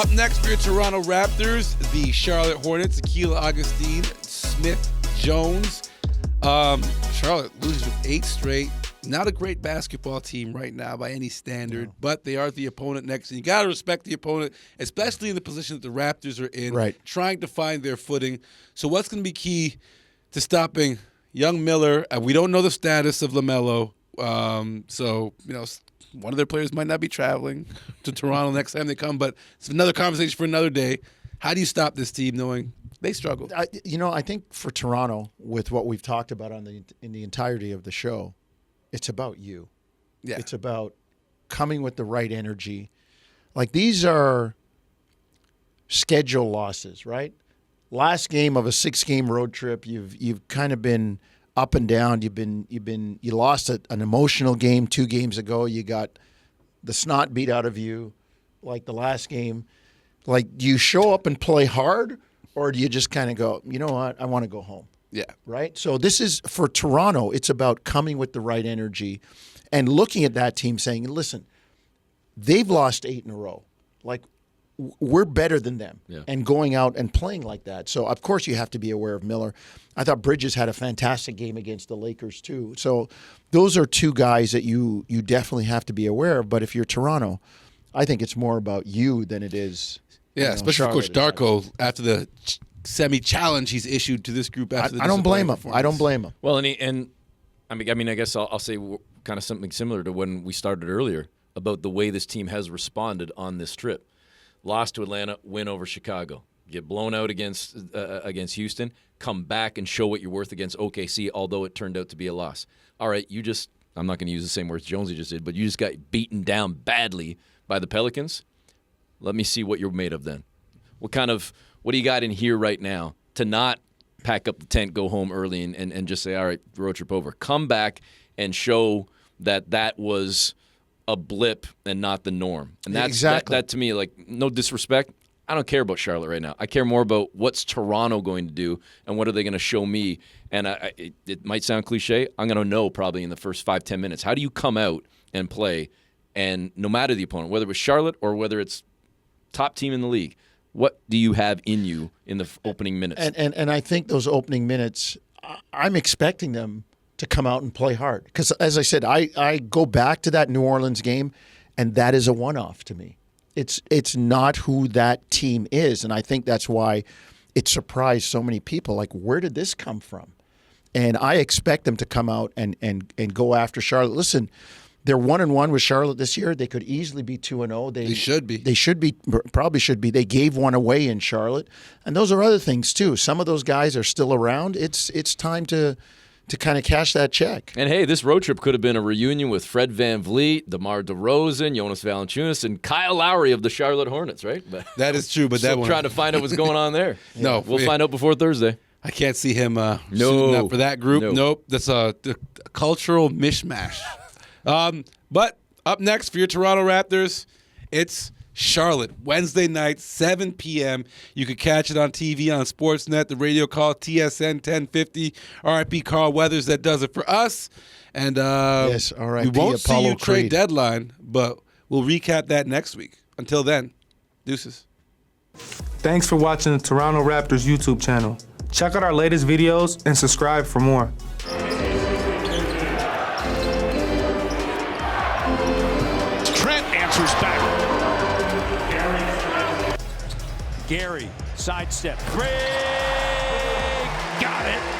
Up next for your Toronto Raptors, the Charlotte Hornets, Akil Augustine, Smith, Jones. Charlotte loses with 8 straight. Not a great basketball team right now by any standard, but they are the opponent next. And you got to respect the opponent, especially in the position that the Raptors are in, trying to find their footing. So what's going to be key to stopping young Miller? We don't know the status of LaMelo. So, one of their players might not be traveling to Toronto next time they come, but it's another conversation for another day. How do you stop this team knowing they struggle? I think for Toronto, with what we've talked about in the entirety of the show, it's about you. Yeah. It's about coming with the right energy. Like, these are schedule losses, right? Last game of a 6-game road trip, you've kind of been up and down. You lost an emotional game 2 games ago. You got the snot beat out of you, like the last game. Like, do you show up and play hard, or do you just kind of go, you know what, I want to go home? Yeah. Right? So this is, for Toronto, it's about coming with the right energy and looking at that team saying, listen, they've lost 8 in a row. Like, we're better than them, and going out and playing like that. So, of course, you have to be aware of Miller. I thought Bridges had a fantastic game against the Lakers, too. So those are 2 guys that you definitely have to be aware of. But if you're Toronto, I think it's more about you than it is. Especially for Coach Darko after the semi-challenge he's issued to this group after the I don't blame him. performance. I don't blame him. Well, I guess I'll say kind of something similar to when we started earlier about the way this team has responded on this trip. Lost to Atlanta, win over Chicago. Get blown out against Houston, come back and show what you're worth against OKC, although it turned out to be a loss. All right, I'm not going to use the same words Jonesy just did, but you just got beaten down badly by the Pelicans. Let me see what you're made of then. What do you got in here right now to not pack up the tent, go home early, and just say, all right, road trip over. Come back and show that was a blip and not the norm. And that's exactly. That to me, like, no disrespect, I don't care about Charlotte right now. I care more about what's Toronto going to do and what are they going to show me. And it might sound cliche. I'm going to know probably in the first 5-10 minutes. How do you come out and play, and no matter the opponent, whether it was Charlotte or whether it's top team in the league, what do you have in you in the opening minutes? And I think those opening minutes, I'm expecting them to come out and play hard. Because, as I said, I go back to that New Orleans game, and that is a one-off to me. It's not who that team is, and I think that's why it surprised so many people. Like, where did this come from? And I expect them to come out and go after Charlotte. Listen, they're 1-1 with Charlotte this year. They could easily be 2-0. They should be. They should be. Probably should be. They gave one away in Charlotte, and those are other things too. Some of those guys are still around. It's time to kind of cash that check. And hey, this road trip could have been a reunion with Fred VanVleet, DeMar DeRozan, Jonas Valanciunas, and Kyle Lowry of the Charlotte Hornets, right? But that is true, but still trying to find out what's going on there. No, we'll find out before Thursday. I can't see him suiting up for that group. Nope. That's a cultural mishmash. But up next for your Toronto Raptors, it's Charlotte, Wednesday night, 7 p.m. You can catch it on TV, on Sportsnet, the radio call, TSN 1050. RIP Carl Weathers, that does it for us. And yes, RIP we won't Apollo see you trade Creed. deadline, but we'll recap that next week. Until then, deuces. Thanks for watching the Toronto Raptors YouTube channel. Check out our latest videos and subscribe for more. Trent answers back. Gary, sidestep. Craig got it.